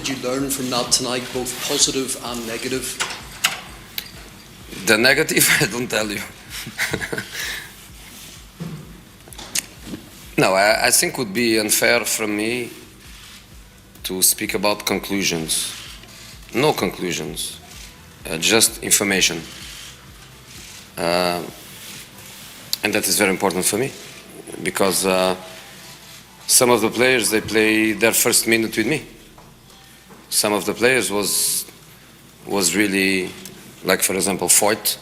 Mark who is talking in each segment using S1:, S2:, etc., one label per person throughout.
S1: did you learn from that tonight, both positive and negative?
S2: The negative, I don't tell you. No, I think it would be unfair from me to speak about conclusions. No conclusions, just information. And that is very important for me, because some of the players, they play their first minute with me. Some of the players was really, like for example, Foyt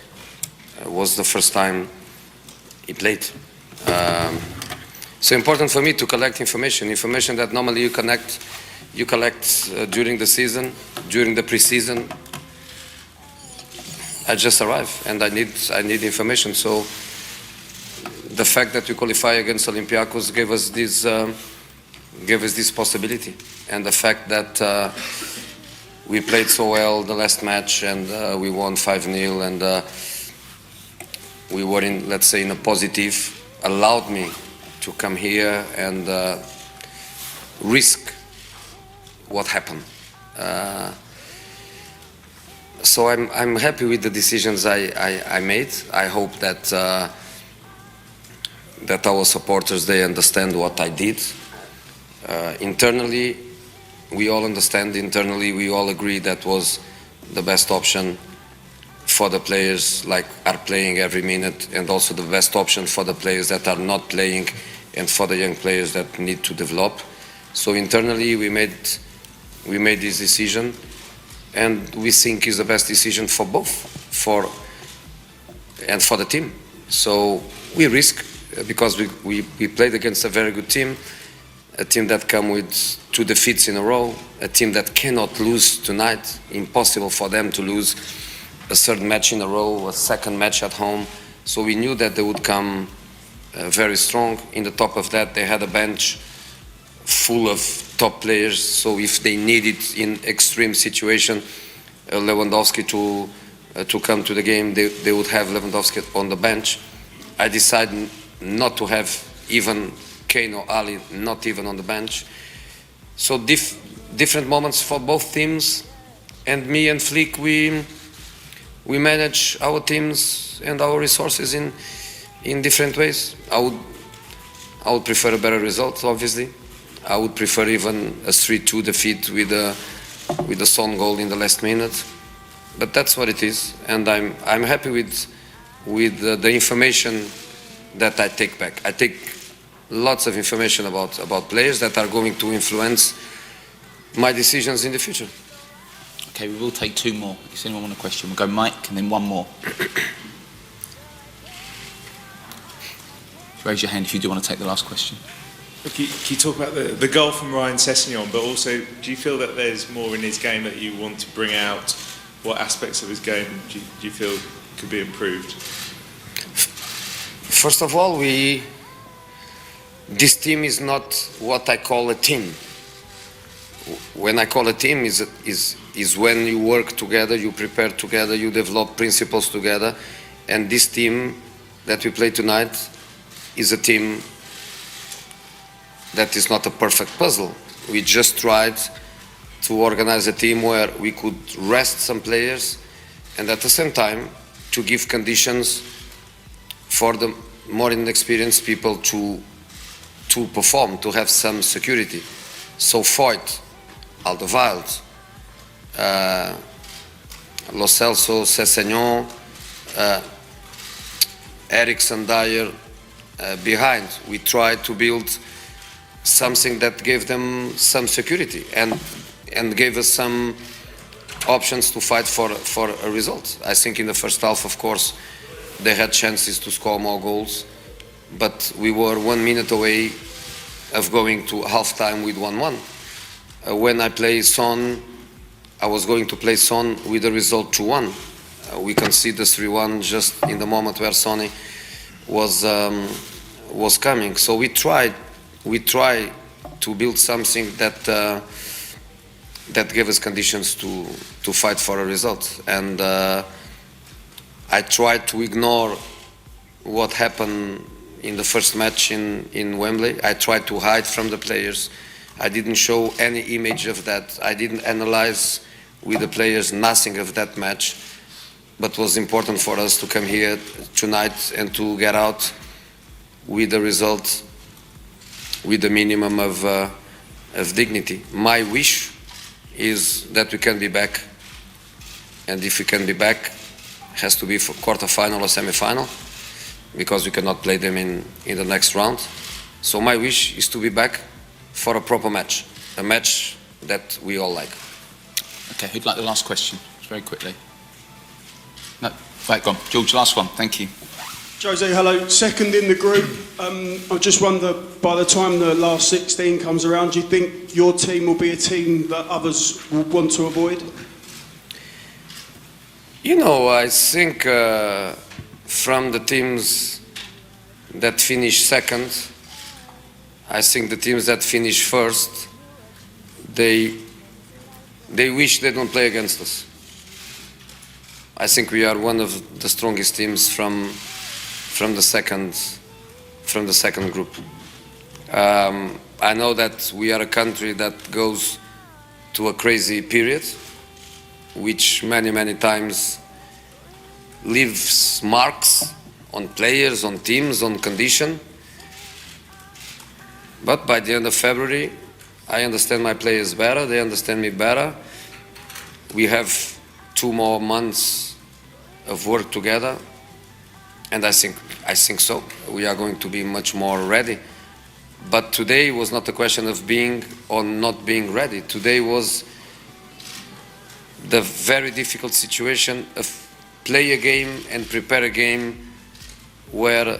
S2: was the first time he played. So important for me to collect information that normally you collect during the season, during the pre-season. I just arrived and I need information. So the fact that we qualify against Olympiacos gave us this possibility, and the fact that we played so well the last match and we won 5-0 and we were in, let's say, in a positive, allowed me to come here and risk what happened. So I'm happy with the decisions I made. I hope that our supporters, they understand what I did. Internally, we all understand. Internally, we all agree that was the best option for the players like are playing every minute, and also the best option for the players that are not playing and for the young players that need to develop. So internally, we made this decision, and we think is the best decision for both, for the team. So we risk, because we played against a very good team, a team that come with 2 defeats in a row, a team that cannot lose tonight. Impossible for them to lose a 3rd match in a row, a 2nd match at home. So we knew that they would come very strong. In the top of that, they had a bench full of top players. So if they needed in extreme situation Lewandowski to come to the game, they would have Lewandowski on the bench. I decided not to have even Kane or Ali, not even on the bench. So different moments for both teams, and me and Flick, we manage our teams and our resources in different ways. I would prefer a better result, obviously. I would prefer even a 3-2 defeat with a Son goal in the last minute. But that's what it is, and I'm happy with the information that I take back. I take lots of information about players that are going to influence my decisions in the future.
S3: Okay, we will take 2 more. Does anyone want a question? We'll go Mike and then 1 more. Raise your hand if you do want to take the last question.
S4: Can you talk about the goal from Ryan Sessegnon, but also do you feel that there's more in his game that you want to bring out? What aspects of his game do you feel could be improved?
S2: First of all, this team is not what I call a team. When I call a team is when you work together, you prepare together, you develop principles together, and this team that we play tonight is a team that is not a perfect puzzle. We just tried to organize a team where we could rest some players and at the same time to give conditions for the more inexperienced people to perform, to have some security. So Foyt, Alderweireld, Lo Celso, Sessegnon, Eriksen, Dyer behind. We tried to build something that gave them some security and gave us some options to fight for a result. I think in the first half, of course, they had chances to score more goals, but we were 1 minute away of going to half-time with 1-1. When I play Son, I was going to play Son with the result 2-1. We conceded 3-1 just in the moment where Sonny was coming. So we try to build something that gave us conditions to fight for a result. And I tried to ignore what happened in the first match in Wembley. I tried to hide from the players I didn't show any image of that. I didn't analyze with the players nothing of that match. But it was important for us to come here tonight and to get out with the result, with the minimum of dignity. My wish is that we can be back, and if we can be back, it has to be for quarter-final or semi-final, because we cannot play them in the next round. So my wish is to be back for a proper match, a match that we all like.
S3: Okay, who'd like the last question? Just very quickly. No, right, go on. George, last one. Thank you.
S5: Jose, hello. Second in the group. I just wonder, by the time the last 16 comes around, do you think your team will be a team that others will want to avoid?
S2: You know, I think from the teams that finish second, I think the teams that finish first, they wish they don't play against us. I think we are one of the strongest teams from the second group. I know that we are a country that goes to a crazy period, which many times leaves marks on players, on teams, on condition. But by the end of February, I understand my players better, they understand me better. We have 2 more months of work together, and I think so. We are going to be much more ready. But today was not a question of being or not being ready. Today was the very difficult situation of play a game and prepare a game where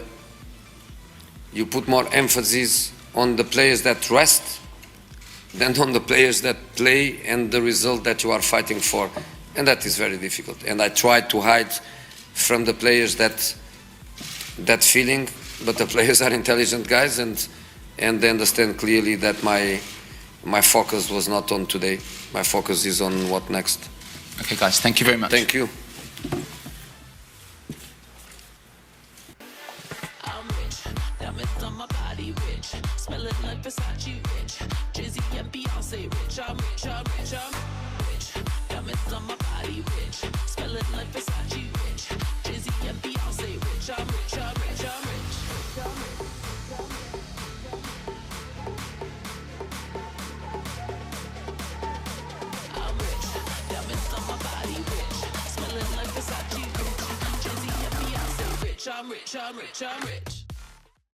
S2: you put more emphasis on the players that rest than on the players that play and the result that you are fighting for. And that is very difficult. And I tried to hide from the players that feeling, but the players are intelligent guys, and they understand clearly that my focus was not on today. My focus is on what next.
S3: Okay, guys, thank you very much.
S2: Thank you.
S6: I'm rich, diamonds on my body rich, smelling like Versace rich, Jay-Z and Beyonce rich, I'm rich, I'm rich, I'm rich, diamonds on my body rich, smelling like Versace rich, Jay-Z and Beyonce rich, I'm rich, I'm rich, I'm rich, I'm rich, diamonds on my body rich, smelling like Versace rich, Jay-Z and Beyonce rich, I'm rich, I'm rich, I'm rich.